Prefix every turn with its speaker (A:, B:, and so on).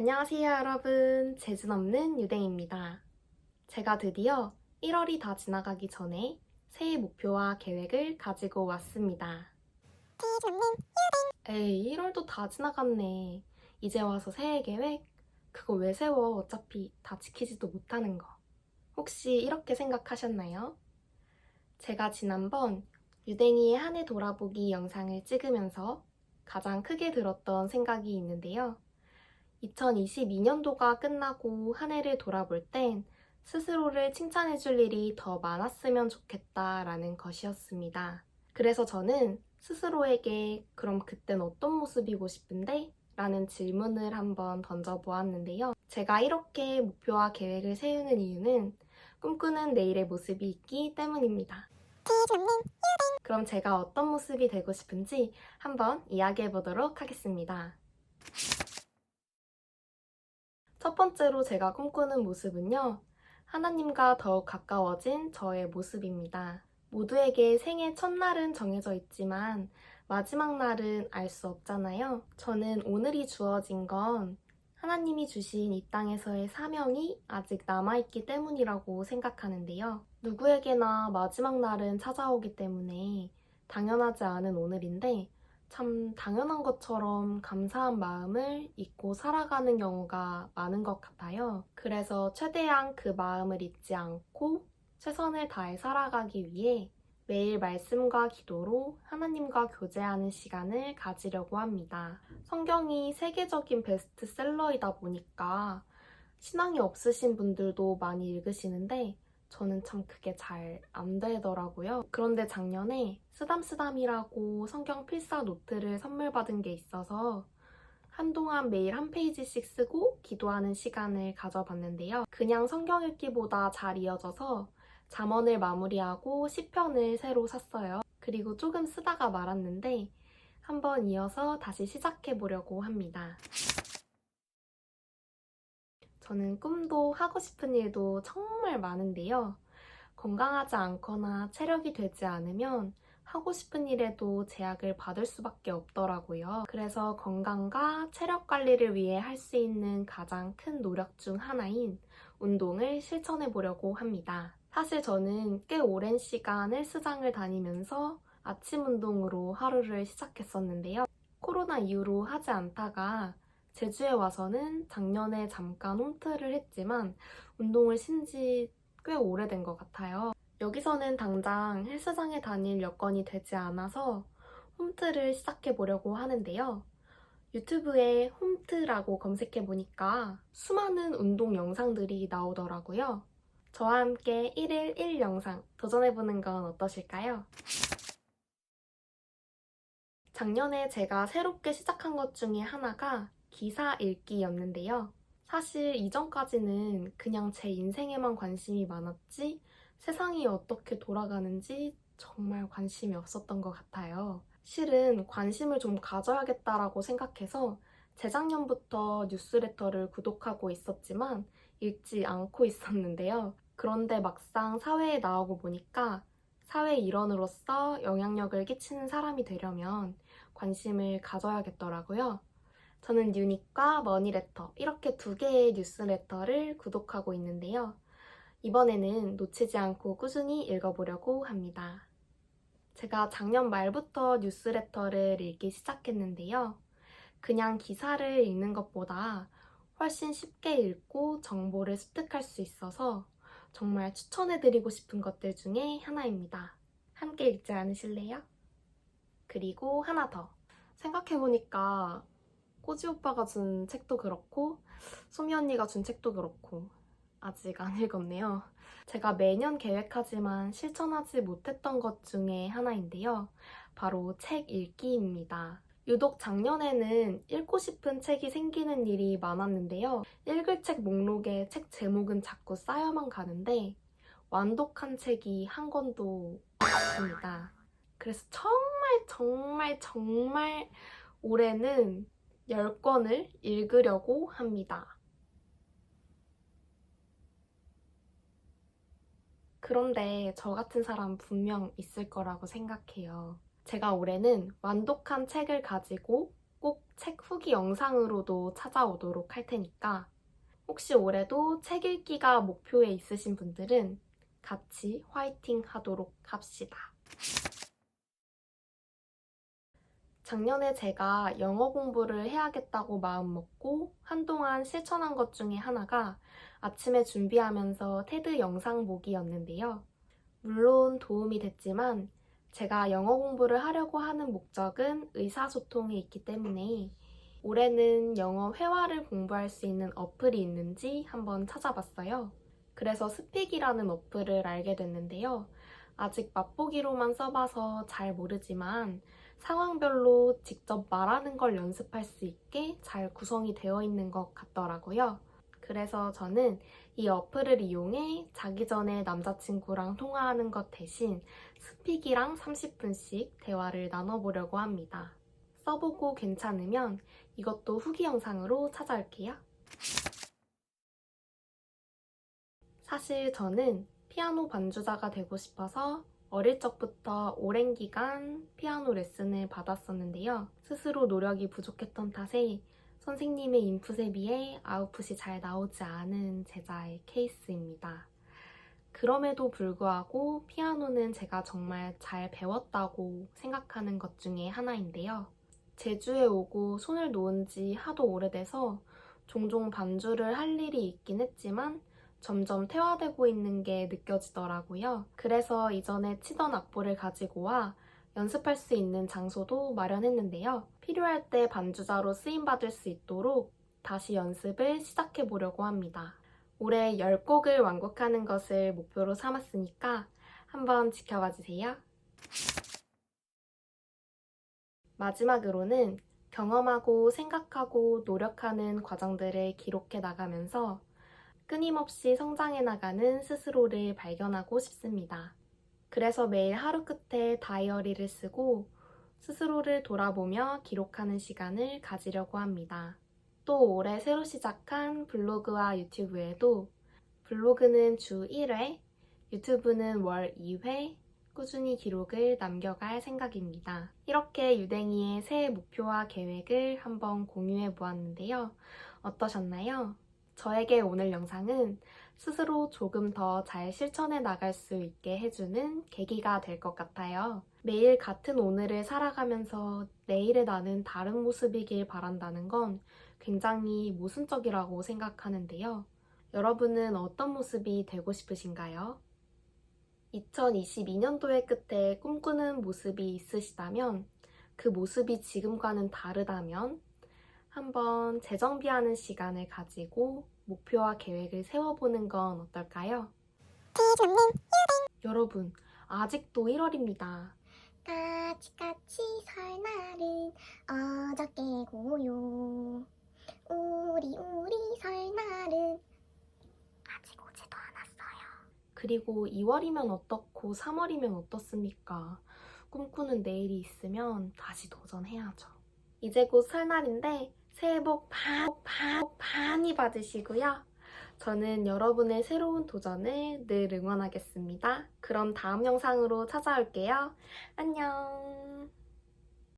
A: 안녕하세요, 여러분. 재주 넘는 유댕입니다. 제가 드디어 1월이 다 지나가기 전에 새해 목표와 계획을 가지고 왔습니다. 에이, 1월도 다 지나갔네. 이제 와서 새해 계획? 그거 왜 세워? 어차피 다 지키지도 못하는 거. 혹시 이렇게 생각하셨나요? 제가 지난번 유댕이의 한 해 돌아보기 영상을 찍으면서 가장 크게 들었던 생각이 있는데요. 2022년도가 끝나고 한 해를 돌아볼 땐 스스로를 칭찬해줄 일이 더 많았으면 좋겠다라는 것이었습니다. 그래서 저는 스스로에게 그럼 그땐 어떤 모습이고 싶은데? 라는 질문을 한번 던져보았는데요. 제가 이렇게 목표와 계획을 세우는 이유는 꿈꾸는 내일의 모습이 있기 때문입니다. 그럼 제가 어떤 모습이 되고 싶은지 한번 이야기해보도록 하겠습니다. 첫 번째로 제가 꿈꾸는 모습은요, 하나님과 더욱 가까워진 저의 모습입니다. 모두에게 생애 첫날은 정해져 있지만 마지막 날은 알 수 없잖아요. 저는 오늘이 주어진 건 하나님이 주신 이 땅에서의 사명이 아직 남아있기 때문이라고 생각하는데요. 누구에게나 마지막 날은 찾아오기 때문에 당연하지 않은 오늘인데 참 당연한 것처럼 감사한 마음을 잊고 살아가는 경우가 많은 것 같아요. 그래서 최대한 그 마음을 잊지 않고 최선을 다해 살아가기 위해 매일 말씀과 기도로 하나님과 교제하는 시간을 가지려고 합니다. 성경이 세계적인 베스트셀러이다 보니까 신앙이 없으신 분들도 많이 읽으시는데 저는 참 그게 잘 안 되더라고요. 그런데 작년에 쓰담쓰담이라고 성경 필사 노트를 선물 받은 게 있어서 한동안 매일 한 페이지씩 쓰고 기도하는 시간을 가져봤는데요. 그냥 성경 읽기보다 잘 이어져서 잠언을 마무리하고 시편을 새로 샀어요. 그리고 조금 쓰다가 말았는데 한번 이어서 다시 시작해보려고 합니다. 저는 꿈도 하고 싶은 일도 정말 많은데요. 건강하지 않거나 체력이 되지 않으면 하고 싶은 일에도 제약을 받을 수밖에 없더라고요. 그래서 건강과 체력 관리를 위해 할 수 있는 가장 큰 노력 중 하나인 운동을 실천해 보려고 합니다. 사실 저는 꽤 오랜 시간 헬스장을 다니면서 아침 운동으로 하루를 시작했었는데요. 코로나 이후로 하지 않다가 제주에 와서는 작년에 잠깐 홈트를 했지만 운동을 쉰 지 꽤 오래된 것 같아요. 여기서는 당장 헬스장에 다닐 여건이 되지 않아서 홈트를 시작해 보려고 하는데요. 유튜브에 홈트라고 검색해 보니까 수많은 운동 영상들이 나오더라고요. 저와 함께 1일 1 영상 도전해보는 건 어떠실까요? 작년에 제가 새롭게 시작한 것 중에 하나가 기사 읽기였는데요. 사실 이전까지는 그냥 제 인생에만 관심이 많았지 세상이 어떻게 돌아가는지 정말 관심이 없었던 것 같아요. 실은 관심을 좀 가져야겠다라고 생각해서 재작년부터 뉴스레터를 구독하고 있었지만 읽지 않고 있었는데요. 그런데 막상 사회에 나오고 보니까 사회 일원으로서 영향력을 끼치는 사람이 되려면 관심을 가져야겠더라고요. 저는 유닛과 머니레터 이렇게 두 개의 뉴스레터를 구독하고 있는데요. 이번에는 놓치지 않고 꾸준히 읽어보려고 합니다. 제가 작년 말부터 뉴스레터를 읽기 시작했는데요. 그냥 기사를 읽는 것보다 훨씬 쉽게 읽고 정보를 습득할 수 있어서 정말 추천해드리고 싶은 것들 중에 하나입니다. 함께 읽지 않으실래요? 그리고 하나 더. 생각해보니까 꼬지 오빠가 준 책도 그렇고 소미 언니가 준 책도 그렇고 아직 안 읽었네요. 제가 매년 계획하지만 실천하지 못했던 것 중에 하나인데요. 바로 책 읽기입니다. 유독 작년에는 읽고 싶은 책이 생기는 일이 많았는데요. 읽을 책 목록에 책 제목은 자꾸 쌓여만 가는데 완독한 책이 한 권도 없습니다. 그래서 정말 올해는 10권을 읽으려고 합니다. 그런데 저 같은 사람 분명 있을 거라고 생각해요. 제가 올해는 완독한 책을 가지고 꼭 책 후기 영상으로도 찾아오도록 할 테니까 혹시 올해도 책 읽기가 목표에 있으신 분들은 같이 화이팅 하도록 합시다. 작년에 제가 영어 공부를 해야겠다고 마음먹고 한동안 실천한 것 중에 하나가 아침에 준비하면서 테드 영상 보기였는데요. 물론 도움이 됐지만 제가 영어 공부를 하려고 하는 목적은 의사소통에 있기 때문에 올해는 영어 회화를 공부할 수 있는 어플이 있는지 한번 찾아봤어요. 그래서 스픽이라는 어플을 알게 됐는데요. 아직 맛보기로만 써봐서 잘 모르지만 상황별로 직접 말하는 걸 연습할 수 있게 잘 구성이 되어 있는 것 같더라고요. 그래서 저는 이 어플을 이용해 자기 전에 남자친구랑 통화하는 것 대신 스픽이랑 30분씩 대화를 나눠보려고 합니다. 써보고 괜찮으면 이것도 후기 영상으로 찾아올게요. 사실 저는 피아노 반주자가 되고 싶어서 어릴 적부터 오랜 기간 피아노 레슨을 받았었는데요. 스스로 노력이 부족했던 탓에 선생님의 인풋에 비해 아웃풋이 잘 나오지 않은 제자의 케이스입니다. 그럼에도 불구하고 피아노는 제가 정말 잘 배웠다고 생각하는 것 중에 하나인데요. 제주에 오고 손을 놓은 지 하도 오래돼서 종종 반주를 할 일이 있긴 했지만 점점 퇴화되고 있는 게 느껴지더라고요. 그래서 이전에 치던 악보를 가지고 와 연습할 수 있는 장소도 마련했는데요. 필요할 때 반주자로 쓰임받을 수 있도록 다시 연습을 시작해 보려고 합니다. 올해 10곡을 완곡하는 것을 목표로 삼았으니까 한번 지켜봐 주세요. 마지막으로는 경험하고 생각하고 노력하는 과정들을 기록해 나가면서 끊임없이 성장해 나가는 스스로를 발견하고 싶습니다. 그래서 매일 하루 끝에 다이어리를 쓰고 스스로를 돌아보며 기록하는 시간을 가지려고 합니다. 또 올해 새로 시작한 블로그와 유튜브에도 블로그는 주 1회, 유튜브는 월 2회 꾸준히 기록을 남겨갈 생각입니다. 이렇게 유댕이의 새해 목표와 계획을 한번 공유해 보았는데요. 어떠셨나요? 저에게 오늘 영상은 스스로 조금 더 잘 실천해 나갈 수 있게 해주는 계기가 될 것 같아요. 매일 같은 오늘을 살아가면서 내일의 나는 다른 모습이길 바란다는 건 굉장히 모순적이라고 생각하는데요. 여러분은 어떤 모습이 되고 싶으신가요? 2022년도의 끝에 꿈꾸는 모습이 있으시다면 그 모습이 지금과는 다르다면 한번 재정비하는 시간을 가지고 목표와 계획을 세워보는 건 어떨까요? 여러분, 아직도 1월입니다.
B: 까치까치 설날은 어저께고요. 우리 설날은 아직 오지도 않았어요.
A: 그리고 2월이면 어떻고 3월이면 어떻습니까? 꿈꾸는 내일이 있으면 다시 도전해야죠. 이제 곧 설날인데 새해 복 많이 받으시고요. 저는 여러분의 새로운 도전을 늘 응원하겠습니다. 그럼 다음 영상으로 찾아올게요. 안녕!